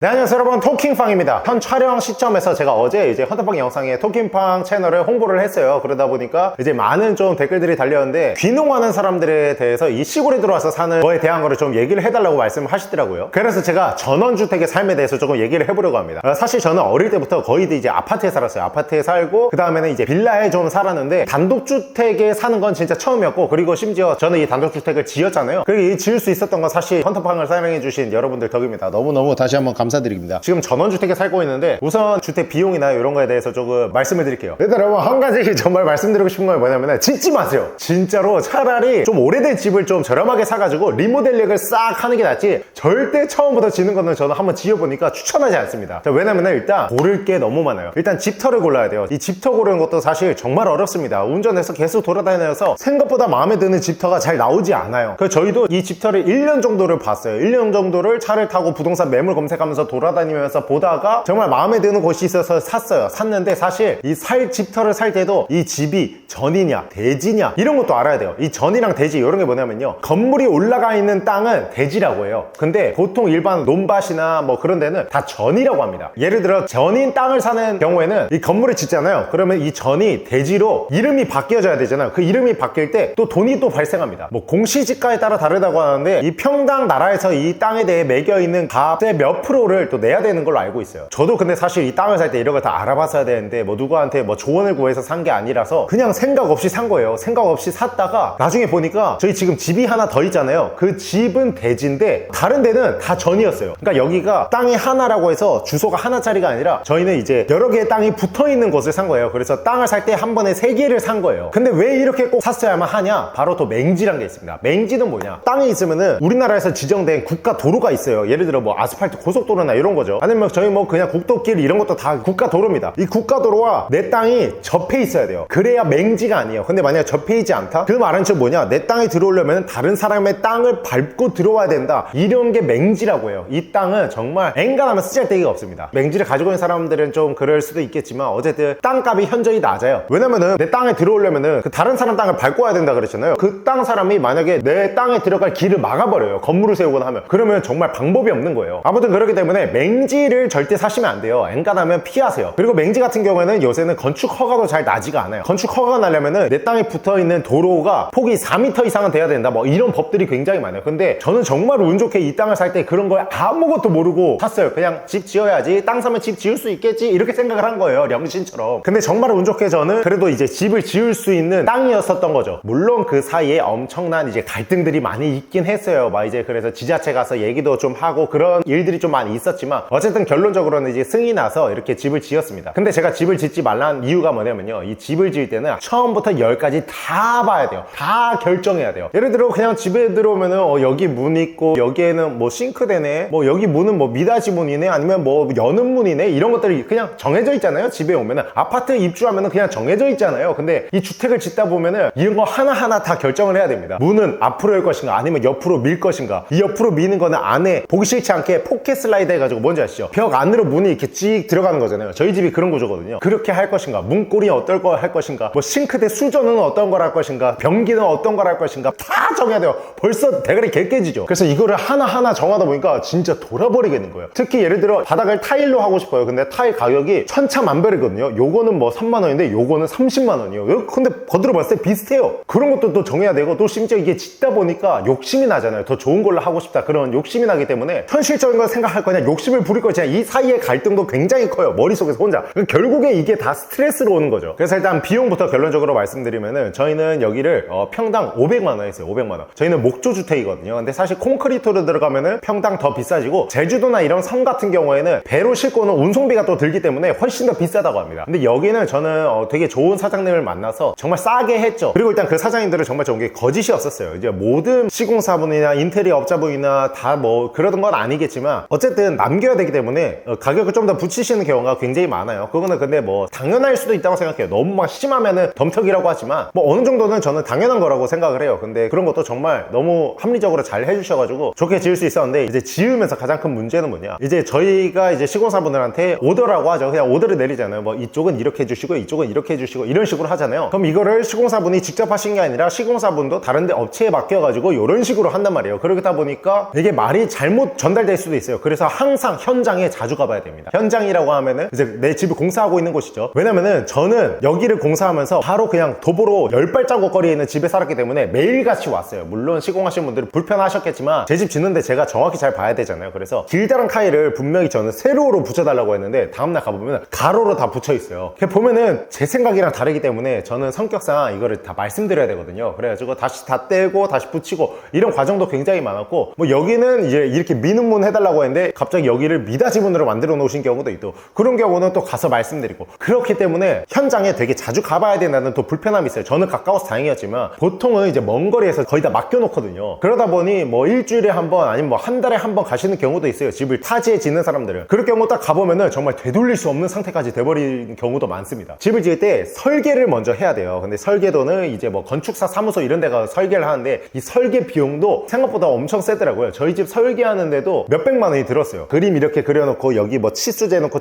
네, 안녕하세요 여러분, 토킹팡입니다. 현 촬영 시점에서 제가 어제 이제 헌터팡 영상에 토킹팡 채널을 홍보를 했어요. 그러다 보니까 이제 많은 좀 댓글들이 달렸는데, 귀농하는 사람들에 대해서 이 시골에 들어와서 사는 거에 대한 거를 좀 얘기를 해달라고 말씀을 하시더라고요. 그래서 제가 전원주택의 삶에 대해서 조금 얘기를 해보려고 합니다. 사실 저는 어릴 때부터 거의 이제 아파트에 살았어요. 아파트에 살고, 그 다음에는 이제 빌라에 좀 살았는데, 단독주택에 사는 건 진짜 처음이었고, 그리고 심지어 저는 이 단독주택을 지었잖아요. 그리고 이 지을 수 있었던 건 사실 헌터팡을 사랑해주신 여러분들 덕입니다. 너무너무 다시 한번 감사드립니다. 지금 전원주택에 살고 있는데, 우선 주택 비용이나 이런 거에 대해서 조금 말씀을 드릴게요. 일단 여러분, 한 가지 정말 말씀드리고 싶은 건 뭐냐면, 짓지 마세요. 진짜로 차라리 좀 오래된 집을 좀 저렴하게 사가지고 리모델링을 싹 하는 게 낫지, 절대 처음부터 지는 거는 저는 한번 지어보니까 추천하지 않습니다. 자, 왜냐면 일단 고를 게 너무 많아요. 일단 집터를 골라야 돼요. 이 집터 고르는 것도 사실 정말 어렵습니다. 운전해서 계속 돌아다녀서 생각보다 마음에 드는 집터가 잘 나오지 않아요. 그래서 저희도 이 집터를 1년 정도를 봤어요. 1년 정도를 차를 타고 부동산 매물 검색하면서 돌아다니면서 보다가 정말 마음에 드는 곳이 있어서 샀어요. 샀는데 사실 이 집터를 살 때도 이 집이 전이냐 대지냐 이런 것도 알아야 돼요. 이 전이랑 대지 이런 게 뭐냐면요, 건물이 올라가 있는 땅은 대지라고 해요. 근데 보통 일반 논밭이나 뭐 그런 데는 다 전이라고 합니다. 예를 들어 전인 땅을 사는 경우에는 이 건물을 짓잖아요. 그러면 이 전이 대지로 이름이 바뀌어져야 되잖아요. 그 이름이 바뀔 때 또 돈이 또 발생합니다. 뭐 공시지가에 따라 다르다고 하는데, 이 평당 나라에서 이 땅에 대해 매겨있는 값의 몇 프로를 또 내야 되는 걸로 알고 있어요. 저도 근데 사실 이 땅을 살 때 이런 걸 다 알아봤어야 되는데, 뭐 누구한테 뭐 조언을 구해서 산 게 아니라서 그냥 생각 없이 산 거예요. 생각 없이 샀다가 나중에 보니까 저희 지금 집이 하나 더 있잖아요. 그 집은 대지인데 다른 데는 다 전이었어요. 그러니까 여기가 땅이 하나라고 해서 주소가 하나짜리가 아니라 저희는 이제 여러 개의 땅이 붙어있는 곳을 산 거예요. 그래서 땅을 살 때 한 번에 3개를 산 거예요. 근데 왜 이렇게 꼭 샀어야만 하냐? 바로 또 맹지란 게 있습니다. 맹지는 뭐냐? 땅이 있으면은 우리나라에서 지정된 국가 도로가 있어요. 예를 들어 뭐 아스팔트 고속도로나 이런 거죠. 아니면 저희 뭐 그냥 국도길 이런 것도 다 국가 도로입니다. 이 국가 도로와 내 땅이 접해 있어야 돼요. 그래야 맹지가 아니에요. 근데 만약 접해 있지 않다? 그 말은 즉 뭐냐? 내 땅에 들어오려면 다른 사람의 땅을 밟고 들어와야 된다. 이런 게 맹지라고 해요. 이 땅은 정말 엔간하면 쓰잘데기가 없습니다. 맹지를 가지고 있는 사람들은 좀 그럴 수도 있겠지만, 어쨌든 땅값이 현저히 낮아요. 왜냐면은 내 땅에 들어오려면은 그 다른 사람 땅을 밟고 와야 된다 그랬잖아요. 그 땅 사람이 만약에 내 땅에 들어갈 길을 막아버려요. 건물을 세우거나 하면. 그러면 정말 방법이 없는 거예요. 아무튼 그렇기 때문에 맹지를 절대 사시면 안 돼요. 엔간하면 피하세요. 그리고 맹지 같은 경우에는 요새는 건축 허가도 잘 나지가 않아요. 건축 허가가 나려면은 내 땅에 붙어있는 도로가 폭이 4m 이상은 돼야 된다, 뭐 이런 법들이 굉장히 많아요. 근데 저는 정말 운 좋게 이 땅을 살 때 그런 걸 아무것도 모르고 샀어요. 그냥 집 지어야지, 땅 사면 집 지을 수 있겠지, 이렇게 생각을 한 거예요. 영신처럼. 근데 정말 운 좋게 저는 그래도 이제 집을 지을 수 있는 땅이었었던 거죠. 물론 그 사이에 엄청난 이제 갈등들이 많이 있긴 했어요. 막 이제 그래서 지자체 가서 얘기도 좀 하고 그런 일들이 좀 많이 있었지만, 어쨌든 결론적으로는 이제 승이 나서 이렇게 집을 지었습니다. 근데 제가 집을 짓지 말라는 이유가 뭐냐면요, 이 집을 지을 때는 처음부터 열까지 다 봐야 돼요. 다 결정해야 돼요. 예를 들어 그냥 집에 들어오면은 여기 문 있고, 여기에는 뭐 싱크대네, 뭐 여기 문은 뭐 미닫이 문이네, 아니면 뭐 여는 문이네, 이런 것들이 그냥 정해져 있잖아요. 집에 오면은 아파트 입주하면은 그냥 정해져 있잖아요. 근데 이 주택을 짓다 보면은 이런 거 하나하나 다 결정을 해야 됩니다. 문은 앞으로 열 것인가, 아니면 옆으로 밀 것인가. 이 옆으로 미는 거는 안에 보기 싫지 않게 포켓 슬라이드 해가지고, 뭔지 아시죠? 벽 안으로 문이 이렇게 찍 들어가는 거잖아요. 저희 집이 그런 구조거든요. 그렇게 할 것인가, 문고리 어떨 거 할 것인가, 뭐 싱크대 수조는 어떤 걸 할 것인가, 변기는 어떤 걸 할 것인가, 다 정해야 돼요. 벌써 대가리 개 깨지죠. 그래서 이거를 하나하나 정하다 보니까 진짜 돌아버리겠는 거예요. 특히 예를 들어 바닥을 타일로 하고 싶어요. 근데 타일 가격이 천차만별이거든요. 요거는 뭐 3만 원인데 요거는 30만 원이에요. 근데 거들어 봤을 때 비슷해요. 그런 것도 또 정해야 되고, 또 심지어 이게 짓다 보니까 욕심이 나잖아요. 더 좋은 걸로 하고 싶다, 그런 욕심이 나기 때문에 현실적인 걸 생각할 거냐, 욕심을 부릴 거냐, 이 사이의 갈등도 굉장히 커요. 머릿속에서 혼자. 결국에 이게 다 스트레스로 오는 거죠. 그래서 일단 비용부터 결론적으로 말씀드리면은, 저희는 여기를 평당 500만 원 했어요. 500만 원. 저희는 목조주택이거든요. 근데 사실 콘크리트로 들어가면은 평당 더 비싸지고, 제주도나 이런 섬 같은 경우에는 배로 싣고는 운송비가 또 들기 때문에 훨씬 더 비싸다고 합니다. 근데 여기는 저는 되게 좋은 사장님을 만나서 정말 싸게 했죠. 그리고 일단 그 사장님들은 정말 좋은 게 거짓이 없었어요. 이제 모든 시공사분이나 인테리어 업자분이나 다 뭐 그러던 건 아니겠지만, 어쨌든 남겨야 되기 때문에 가격을 좀 더 붙이시는 경우가 굉장히 많아요. 그거는 근데 뭐 당연할 수도 있다고 생각해요. 너무 막 심하면은 덤터기라고 하지만, 뭐 어느 정도는 저는 당연한 거라고 생각을 해요. 근데 그런 것도 정말 너무 합리적으로 잘 해주셔가지고 좋게 지을 수 있었는데, 이제 지으면서 가장 큰 문제는 뭐냐, 이제 저희가 이제 시공사분들한테 오더라고 하죠. 그냥 오더를 내리잖아요. 뭐 이쪽은 이렇게 해주시고, 이쪽은 이렇게 해주시고, 이런 식으로 하잖아요. 그럼 이거를 시공사분이 직접 하신 게 아니라 시공사분도 다른 데 업체에 맡겨가지고 이런 식으로 한단 말이에요. 그러다 보니까 이게 말이 잘못 전달될 수도 있어요. 그래서 항상 현장에 자주 가봐야 됩니다. 현장이라고 하면은 이제 내 집을 공사하고 있는 곳이죠. 왜냐면은 저는 여기를 공사하면서 바로 그냥 도보로 10발자국 거리에 있는 집에 살았기 때문에 매일같이 왔어요. 물론 시공하시는 분들은 불편하셨겠지만 제 집 짓는데 제가 정확히 잘 봐야 되잖아요. 그래서 길다란 타일을 분명히 저는 세로로 붙여달라고 했는데 다음날 가보면 가로로 다 붙여 있어요. 보면은 제 생각이랑 다르기 때문에 저는 성격상 이거를 다 말씀드려야 되거든요. 그래가지고 다시 다 떼고 다시 붙이고 이런 과정도 굉장히 많았고, 뭐 여기는 이제 이렇게 미눈문 해달라고 했는데 갑자기 여기를 미닫이문으로 만들어 놓으신 경우도 있고, 그런 경우는 또 가서 말씀드리고, 그렇기 때문에 현장에 되게 자주 가봐야 된다는 또 불편함이 있어요. 저는 가까워서 다행이었지만 보통은 이제 먼 거리에서 거의 다 맡겨놓거든요. 그러다 보니 뭐 일주일에 한 번 아니면 뭐 한 달에 한 번 가시는 경우도 있어요. 집을 타지에 짓는 사람들은. 그럴 경우 딱 가보면은 정말 되돌릴 수 없는 상태까지 돼버리는 경우도 많습니다. 집을 지을 때 설계를 먼저 해야 돼요. 근데 설계도는 이제 뭐 건축사 사무소 이런 데가 설계를 하는데 이 설계 비용도 생각보다 엄청 세더라고요. 저희 집 설계하는데도 몇백만 원이 들었어요. 그림 이렇게 그려놓고 여기 뭐 치수재 놓고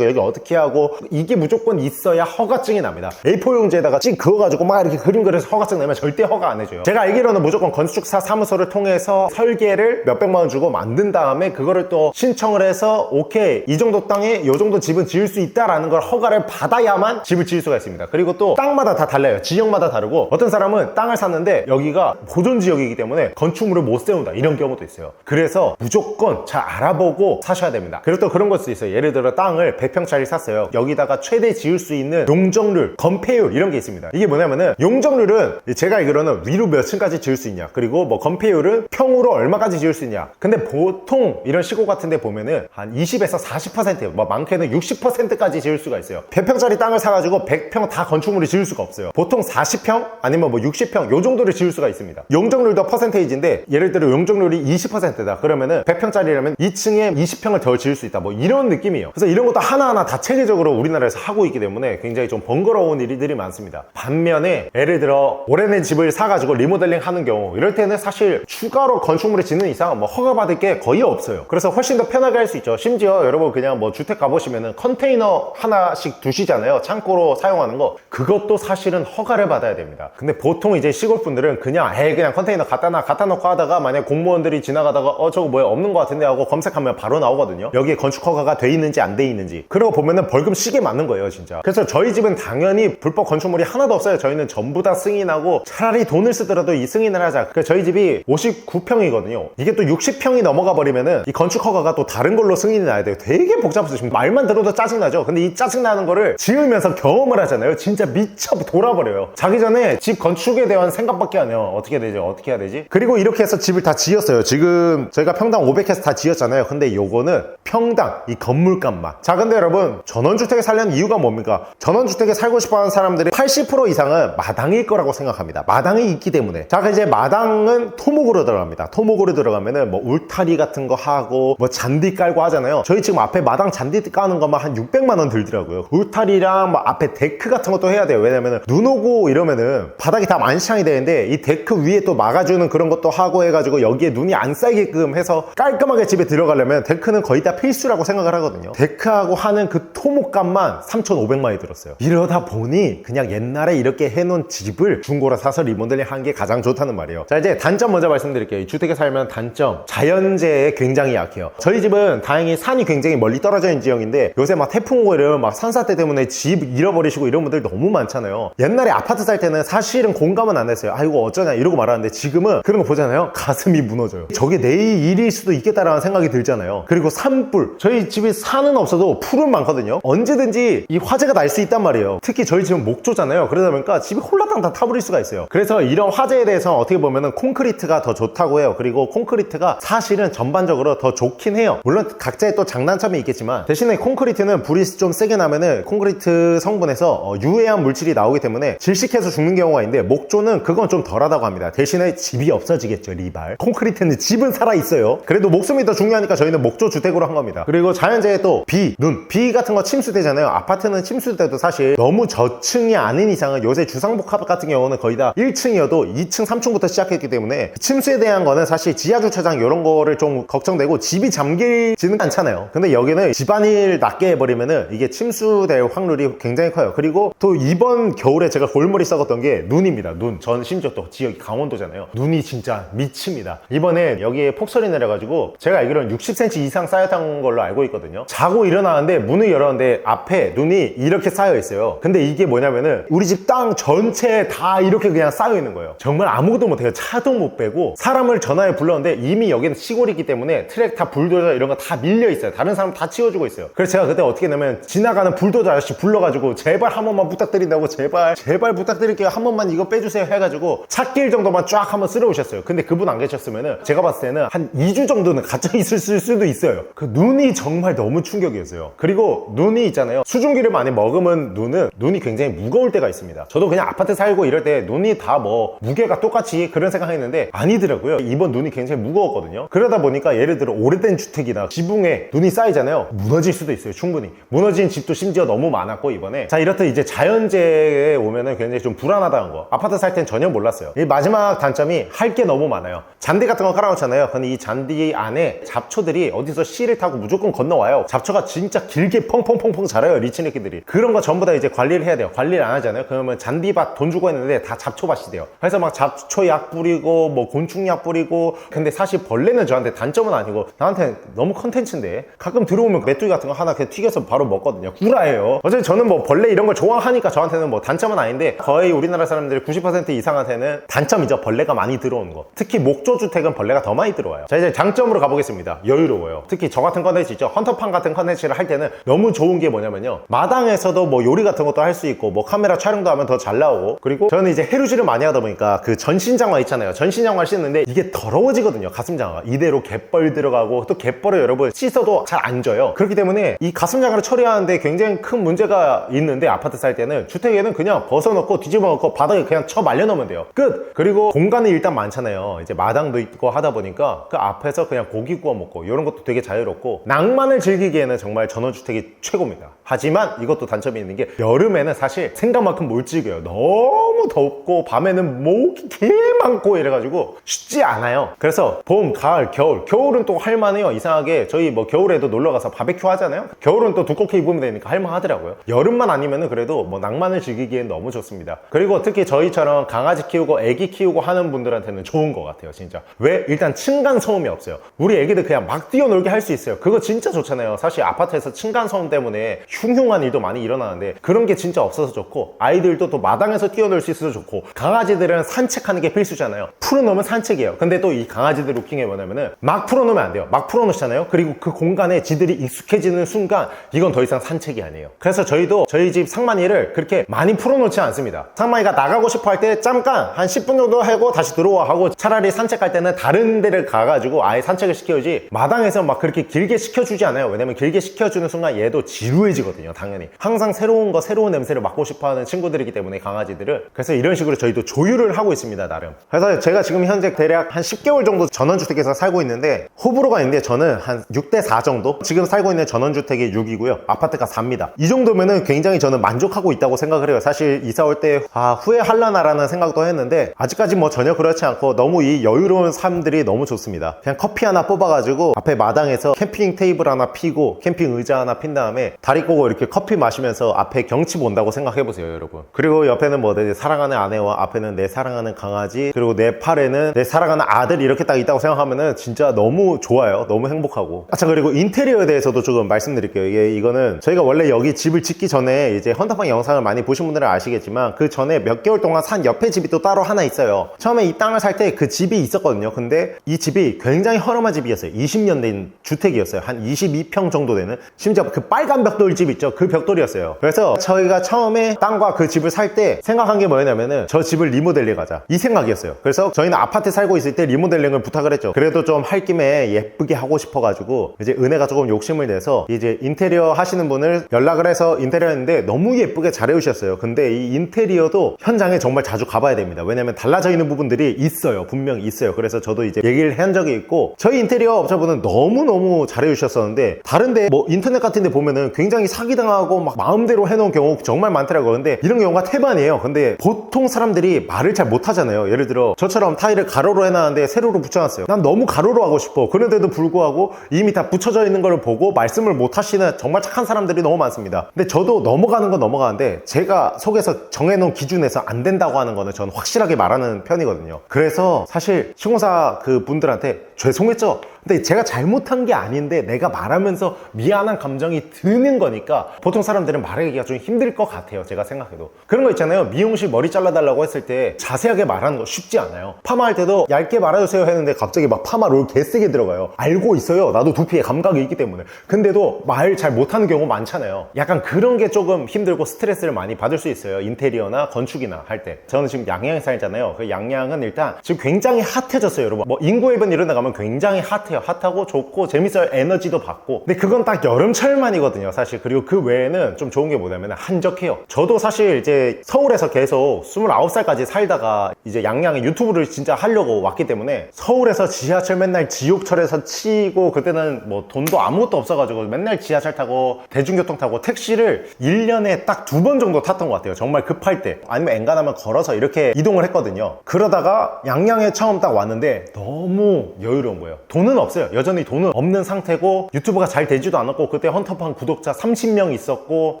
여기 어떻게 하고, 이게 무조건 있어야 허가증이 납니다. A4 용지에다가 찍 그어가지고 막 이렇게 그림 그려서 허가증 내면 절대 허가 안 해줘요. 제가 알기로는 무조건 건축사 사무소를 통해서 설계를 몇백만 원 주고 만든 다음에 그거를 또 신청을 해서 오케이, 이 정도 땅에 이 정도 집은 지을 수 있다라는 걸 허가를 받아야만 집을 지을 수가 있습니다. 그리고 또 땅마다 다 달라요. 지역마다 다르고, 어떤 사람은 땅을 샀는데 여기가 보존 지역이기 때문에 건축물을 못 세운다 이런 경우도 있어요. 그래서 무조건 잘 알아보고 사셔야 됩니다. 그리고 또 그런 것도 있어요. 예를 들어 땅을 100평짜리 샀어요. 여기다가 최대 지을 수 있는 용적률, 건폐율 이런 게 있습니다. 이게 뭐냐면은 용적률은 제가 알기로는 위로 몇 층까지 지을 수 있냐, 그리고 뭐 건폐율은 평으로 얼마까지 지을 수 있냐. 근데 보통 이런 시골 같은 데 보면은 한 20에서 40%, 뭐 많게는 60%까지 지을 수가 있어요. 100평짜리 땅을 사가지고 100평 다 건축물을 지을 수가 없어요. 보통 40평 아니면 뭐 60평 요 정도를 지을 수가 있습니다. 용적률도 퍼센테이지인데 예를 들어 용적률이 20%다 그러면은 100평짜리라면 2층에 20평을 더 지을 수 있다, 뭐 이런 느낌이에요. 그래서 이런 것도 하나하나 다 체계적으로 우리나라에서 하고 있기 때문에 굉장히 좀 번거로운 일들이 많습니다. 반면에 예를 들어 오래된 집을 사가지고 리모델링 하는 경우, 이럴 때는 사실 추가로 건축물을 짓는 이상 뭐 허가받을 게 거의 없어요. 그래서 훨씬 더 편하게 할 수 있죠. 심지어 여러분 그냥 뭐 주택 가보시면은 컨테이너 하나씩 두시잖아요. 창고로 사용하는 거. 그것도 사실은 허가를 받아야 됩니다. 근데 보통 이제 시골 분들은 그냥 컨테이너 갖다 놓고 하다가 만약 공무원들이 지나가다가 저거 뭐야 없는 것 같은데 하고 검색하면 바로 나오거든요. 여기에 건축 허가가 돼 있는지 안 돼 있는지. 그러고 보면은 벌금 시게 맞는 거예요 진짜. 그래서 저희 집은 당연히 불법 건축물이 하나도 없어요. 저희는 전부 다 승인하고, 차라리 돈을 쓰더라도 이 승인을 하자. 그래서 저희 집이 59평이거든요 이게 또 60평이 넘어가 버리면은 이 건축 허가가 또 다른 걸로 승인이 나야 돼요. 되게 복잡해서 지금 말만 들어도 짜증나죠. 근데 이 짜증나는 거를 지으면서 경험을 하잖아요. 진짜 미쳐 돌아버려요. 자기 전에 집 건축에 대한 생각밖에 안 해요. 어떻게 해야 되지? 그리고 이렇게 해서 집을 다 지었어요. 지금 저희가 평당 500해서 다 지었잖아요. 근데 요거는 평당 이 건물값만. 자, 근데 여러분 전원주택에 살려는 이유가 뭡니까? 전원주택에 살고 싶어하는 사람들이 80% 이상은 마당일 거라고 생각합니다. 마당이 있기 때문에. 자, 이제 마당은 토목으로 들어갑니다. 토목으로 들어가면은 뭐 울타리 같은 거 하고 뭐 잔디 깔고 하잖아요. 저희 지금 앞에 마당 잔디 까는 것만 한 600만 원 들더라고요. 울타리랑 뭐 앞에 데크 같은 것도 해야 돼요. 왜냐면은 눈 오고 이러면은 바닥이 다 만시창이 되는데 이 데크 위에 또 막아주는 그런 것도 하고 해가지고 여기에 눈이 안 쌓이게끔 해서 깔끔하게 집에 들어가려면 데크는 거의 다 필수라고 생각을 하거든요. 데크하고 하는 그 토목값만 3,500만원이 들었어요. 이러다 보니 그냥 옛날에 이렇게 해놓은 집을 중고로 사서 리모델링 하는 게 가장 좋다는 말이에요. 자, 이제 단점 먼저 말씀드릴게요. 이 주택에 살면 단점, 자연재해에 굉장히 약해요. 저희 집은 다행히 산이 굉장히 멀리 떨어져 있는 지역인데 요새 막 태풍 오고 이러면 막 산사태 때문에 집 잃어버리시고 이런 분들 너무 많잖아요. 옛날에 아파트 살 때는 사실은 공감은 안 했어요. 아이고 어쩌냐 이러고 말하는데 지금은 그런 거 보잖아요. 가슴이 무너져요. 저게 내일 일일 수도 있겠다라는 생각이 들잖아요. 그리고 산불, 저희 집이 산은 없어도 풀은 많거든요. 언제든지 이 화재가 날 수 있단 말이에요. 특히 저희 집은 목조잖아요. 그러다 보니까 집이 홀라당 다 타버릴 수가 있어요. 그래서 이런 화재에 대해서 어떻게 보면은 콘크리트가 더 좋다고 해요. 그리고 콘크리트가 사실은 전반적으로 더 좋긴 해요. 물론 각자의 또 장단점이 있겠지만, 대신에 콘크리트는 불이 좀 세게 나면은 콘크리트 성분에서 유해한 물질이 나오기 때문에 질식해서 죽는 경우가 있는데, 목조는 그건 좀 덜하다고 합니다. 대신에 집이 없어지겠죠. 리발. 콘크리트는 집은 살아있어요. 그래도 목숨이 더 중요하니까 저희는 목조 주택으로 한 겁니다. 그리고 자연재해 또 비, 눈, 비 같은 거 침수되잖아요. 아파트는 침수돼도 사실 너무 저층이 아닌 이상은, 요새 주상복합 같은 경우는 거의 다 1층이어도 2층, 3층부터 시작했기 때문에 침수에 대한 거는 사실 지하주차장 이런 거를 좀 걱정되고, 집이 잠기지는 않잖아요. 근데 여기는 집안일 낮게 해버리면은 이게 침수될 확률이 굉장히 커요. 그리고 또 이번 겨울에 제가 골머리 썩었던 게 눈입니다. 눈. 전 심지어 또 지역이 강원도잖아요. 눈이 진짜 미칩니다. 이번에 여기에 폭설이 내려가지고 제가 알기로는 60 10cm 이상 쌓였던 걸로 알고 있거든요. 자고 일어나는데 문을 열었는데 앞에 눈이 이렇게 쌓여 있어요. 근데 이게 뭐냐면은 우리 집 땅 전체에 다 이렇게 그냥 쌓여 있는 거예요. 정말 아무것도 못해요. 차도 못 빼고 사람을 전화해 불렀는데 이미 여기는 시골이기 때문에 트랙터, 불도저 이런 거 다 밀려 있어요. 다른 사람 다 치워주고 있어요. 그래서 제가 그때 어떻게 했냐면 지나가는 불도저 아저씨 불러가지고 제발 한 번만 부탁드린다고, 제발 부탁드릴게요, 한 번만 이거 빼주세요 해가지고 찻길 정도만 쫙 한번 쓸어 오셨어요. 근데 그분 안 계셨으면은 제가 봤을 때는 한 2주 정도는 갇혀 있을 수도 있어요. 그 눈이 정말 너무 충격이었어요. 그리고 눈이 있잖아요. 수증기를 많이 먹으면 눈이 굉장히 무거울 때가 있습니다. 저도 그냥 아파트 살고 이럴 때 눈이 다 뭐 무게가 똑같이 그런 생각했는데 아니더라고요. 이번 눈이 굉장히 무거웠거든요. 그러다 보니까 예를 들어 오래된 주택이나 지붕에 눈이 쌓이잖아요. 무너질 수도 있어요. 충분히. 무너진 집도 심지어 너무 많았고 이번에. 자, 이렇듯 이제 자연재해에 오면은 굉장히 좀 불안하다는 거. 아파트 살 땐 전혀 몰랐어요. 이 마지막 단점이 할 게 너무 많아요. 잔디 같은 거 깔아놓잖아요. 근데 이 잔디 안에 잡초들이 어디서 씨를 타고 무조건 건너와요. 잡초가 진짜 길게 펑펑펑펑 자라요. 리치네끼들이. 그런 거 전부 다 이제 관리를 해야 돼요. 관리를 안 하잖아요. 그러면 잔디밭 돈 주고 했는데 다 잡초밭이 돼요. 그래서 막 잡초약 뿌리고 뭐 곤충약 뿌리고. 근데 사실 벌레는 저한테 단점은 아니고 나한테 너무 컨텐츠인데 가끔 들어오면 메뚜기 같은 거 하나 그냥 튀겨서 바로 먹거든요. 구라예요. 어차피 저는 뭐 벌레 이런 걸 좋아하니까 저한테는 뭐 단점은 아닌데 거의 우리나라 사람들이 90% 이상한테는 단점이죠. 벌레가 많이 들어오는 거. 특히 목조주택은 벌레가 더 많이 들어와요. 자, 이제 장점으로 가보겠습니다. 여유로워요. 특히 저 같은 컨텐츠 있죠. 헌터팡 같은 컨텐츠를 할 때는 너무 좋은 게 뭐냐면요, 마당에서도 뭐 요리 같은 것도 할 수 있고 뭐 카메라 촬영도 하면 더 잘 나오고, 그리고 저는 이제 해루질을 많이 하다 보니까 그 전신장화 있잖아요. 전신장화를 씻는데 이게 더러워지거든요. 가슴장화가 이대로 갯벌 들어가고, 또 갯벌을 여러분 씻어도 잘 안 져요. 그렇기 때문에 이 가슴장화를 처리하는데 굉장히 큰 문제가 있는데, 아파트 살 때는 주택에는 그냥 벗어놓고 뒤집어 놓고 바닥에 그냥 쳐 말려 놓으면 돼요. 끝! 그리고 공간이 일단 많잖아요. 이제 마당도 있고 하다 보니까 그 앞에서 그냥 고기 구워 먹고 이런 것도 되게 자유롭고, 낭만을 즐기기에는 정말 전원주택이 최고입니다. 하지만 이것도 단점이 있는 게 여름에는 사실 생각만큼 못 즐겨요. 너무 덥고 밤에는 모기 개 많고 이래가지고 쉽지 않아요. 그래서 봄, 가을, 겨울은 또 할만해요. 이상하게 저희 뭐 겨울에도 놀러가서 바베큐 하잖아요. 겨울은 또 두껍게 입으면 되니까 할만하더라고요. 여름만 아니면은 그래도 뭐 낭만을 즐기기엔 너무 좋습니다. 그리고 특히 저희처럼 강아지 키우고 애기 키우고 하는 분들한테는 좋은 것 같아요. 진짜. 왜? 일단 층간소음이 없어요. 우리 애기들 그냥 막 뛰어놀게 할 수 있어요. 그거 진짜 좋잖아요. 사실 아파트에서 층간소음 때문에 흉흉한 일도 많이 일어나는데 그런 게 진짜 없어서 좋고, 아이들도 또 마당에서 뛰어놀 수 있어서 좋고, 강아지들은 산책하는 게 필수잖아요. 풀어놓으면 산책이에요. 근데 또 이 강아지들 웃긴 게 뭐냐면은 막 풀어놓으면 안 돼요. 막 풀어놓잖아요. 그리고 그 공간에 지들이 익숙해지는 순간 이건 더 이상 산책이 아니에요. 그래서 저희도 저희 집 상만이를 그렇게 많이 풀어놓지 않습니다. 상만이가 나가고 싶어 할 때 잠깐 한 10분 정도 하고 다시 들어와 하고, 차라리 산책할 때는 다른 데를 가가지고 아예 산책을 시켜주지 마당에서 막 그렇게 길게 시켜주지 않아요. 왜냐면 길게 시켜주는 순간 얘도 지루해지거든요. 당연히 항상 새로운 냄새를 맡고 싶어하는 친구들이기 때문에 강아지들은. 그래서 이런 식으로 저희도 조율을 하고 있습니다, 나름. 그래서 제가 지금 현재 대략 한 10개월 정도 전원주택에서 살고 있는데, 호불호가 있는데 저는 한 6대4 정도? 지금 살고 있는 전원주택이 6이고요 아파트가 4입니다 이 정도면은 굉장히 저는 만족하고 있다고 생각을 해요. 사실 이사 올 때 후회할라나라는 생각도 했는데 아직까지 뭐 전혀 그렇지 않고 너무 이 여유로운 삶들이 너무 좋습니다. 그냥 커피 하나 뽑아가지고 앞에 마당에서 캠핑 테이블 하나 피고 캠핑 의자 하나 핀 다음에 다리 꼬고 이렇게 커피 마시면서 앞에 경치 본다고 생각해보세요, 여러분. 그리고 옆에는 뭐 내 사랑하는 아내와 앞에는 내 사랑하는 강아지, 그리고 내 팔에는 내 사랑하는 아들 이렇게 딱 있다고 생각하면은 진짜 너무 좋아요. 너무 행복하고. 자, 그리고 인테리어에 대해서도 조금 말씀드릴게요. 이거는 저희가 원래 여기 집을 짓기 전에 이제 헌터팡 영상을 많이 보신 분들은 아시겠지만 그 전에 몇 개월 동안 산 옆에 집이 또 따로 하나 있어요. 처음에 이 땅을 살 때 그 집이 있었거든요. 근데 이 집이 굉장히 허름한 집이었어요. 20년 된 주택이었어요. 한 22평 정도 되는, 심지어 그 빨간 벽돌 집 있죠. 그 벽돌이었어요. 그래서 저희가 처음에 땅과 그 집을 살 때 생각한 게 뭐였냐면은 저 집을 리모델링 하자, 이 생각이었어요. 그래서 저희는 아파트 살고 있을 때 리모델링을 부탁을 했죠. 그래도 좀 할 김에 예쁘게 하고 싶어가지고 이제 은혜가 조금 욕심을 내서 이제 인테리어 하시는 분을 연락을 해서 인테리어 했는데 너무 예쁘게 잘 해주셨어요. 근데 이 인테리어도 현장에 정말 자주 가봐야 됩니다. 왜냐면 달라져 있는 부분들이 있어요. 분명히 있어요. 그래서 저도 이제 얘기를 한 적이 있고, 저희 인테리어 업자분은 너무너무 잘 해주셨었는데 다른데 뭐 인터넷 같은 데 보면은 굉장히 사기당하고 막 마음대로 해놓은 경우 정말 많더라고요. 근데 이런 경우가 태반이에요. 근데 보통 사람들이 말을 잘 못하잖아요. 예를 들어 저처럼 타일을 가로로 해놨는데 세로로 붙여놨어요. 난 너무 가로로 하고 싶어. 그런데도 불구하고 이미 다 붙여져 있는 걸 보고 말씀을 못하시는 정말 착한 사람들이 너무 많습니다. 근데 저도 넘어가는 건 넘어가는데 제가 속에서 정해놓은 기준에서 안 된다고 하는 거는 저는 확실하게 말하는 편이거든요. 그래서 사실 시공사 그 분들한테 죄송했죠. 근데 제가 잘못한 게 아닌데 내가 말하면서 미안한 감정이 드는 거니까 보통 사람들은 말하기가 좀 힘들 것 같아요. 제가 생각해도. 그런 거 있잖아요. 미용실 머리 잘라달라고 했을 때 자세하게 말하는 거 쉽지 않아요. 파마할 때도 얇게 말아주세요 했는데 갑자기 막 파마 롤 개세게 들어가요. 알고 있어요. 나도 두피에 감각이 있기 때문에. 근데도 말 잘 못하는 경우 많잖아요. 약간 그런 게 조금 힘들고 스트레스를 많이 받을 수 있어요. 인테리어나 건축이나 할 때. 저는 지금 양양에 살잖아요. 그 양양은 일단 지금 굉장히 핫해졌어요, 여러분. 뭐 인구앱은 이런 데 가면 굉장히 핫해요. 핫하고 좋고 재밌어요. 에너지도 받고. 근데 그건 딱 여름철만이거든요, 사실. 그리고 그 외에는 좀 좋은 게 뭐냐면 한적해요. 저도 사실 이제 서울에서 계속 29살까지 살다가 이제 양양에 유튜브를 진짜 하려고 왔기 때문에 서울에서 지하철 맨날 지옥철에서 치고 그때는 뭐 돈도 아무것도 없어가지고 맨날 지하철 타고 대중교통 타고 택시를 1년에 딱 2번 정도 탔던 것 같아요. 정말 급할 때. 아니면 엔간하면 걸어서 이렇게 이동을 했거든요. 그러다가 양양에 처음 딱 왔는데 너무 여유로운 거예요. 돈은 없어요. 여전히 돈은 없는 상태고 유튜브가 잘 되지도 않았고 그때 헌터팡 구독자 30명 있었고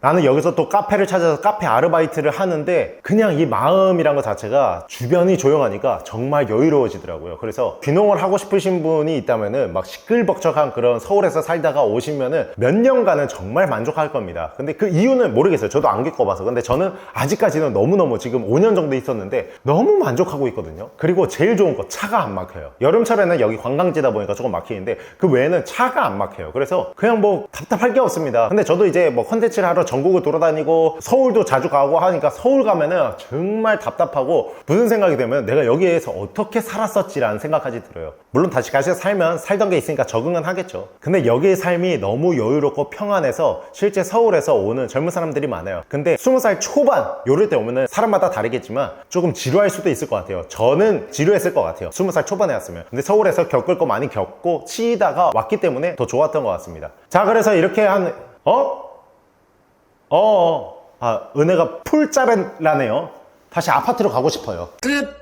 나는 여기서 또 카페를 찾아서 카페 아르바이트를 하는데 그냥 이 마음이란 것 자체가 주변이 조용하니까 정말 여유로워지더라고요. 그래서 귀농을 하고 싶으신 분이 있다면은 막 시끌벅적한 그런 서울에서 살다가 오시면은 몇 년간은 정말 만족할 겁니다. 근데 그 이유는 모르겠어요. 저도 안 겪어봐서. 근데 저는 아직까지는 너무너무 지금 5년 정도 있었는데 너무 만족하고 있거든요. 그리고 제일 좋은 거 차가 안 막혀요. 여름철에는 여기 관광지다 보니까 조금 막히는데 그 외에는 차가 안 막혀요. 그래서 그냥 뭐 답답할 게 없습니다. 근데 저도 이제 뭐 컨텐츠를 하러 전국을 돌아다니고 서울도 자주 가고 하니까 서울 가면은 정말 답답하고 무슨 생각이 되면 내가 여기에서 어떻게 살았었지라는 생각까지 들어요. 물론 다시 살면 살던 게 있으니까 적응은 하겠죠. 근데 여기의 삶이 너무 여유롭고 평안해서 실제 서울에서 오는 젊은 사람들이 많아요. 근데 20살 초반 요럴 때 오면은 사람마다 다르겠지만 조금 지루할 수도 있을 것 같아요. 저는 지루했을 것 같아요. 20살 초반에 왔으면. 근데 서울에서 겪을 거 많이 겪고 치이다가 왔기 때문에 더 좋았던 것 같습니다. 자, 그래서 이렇게 은혜가 풀짜라네요. 다시 아파트로 가고 싶어요. 끝!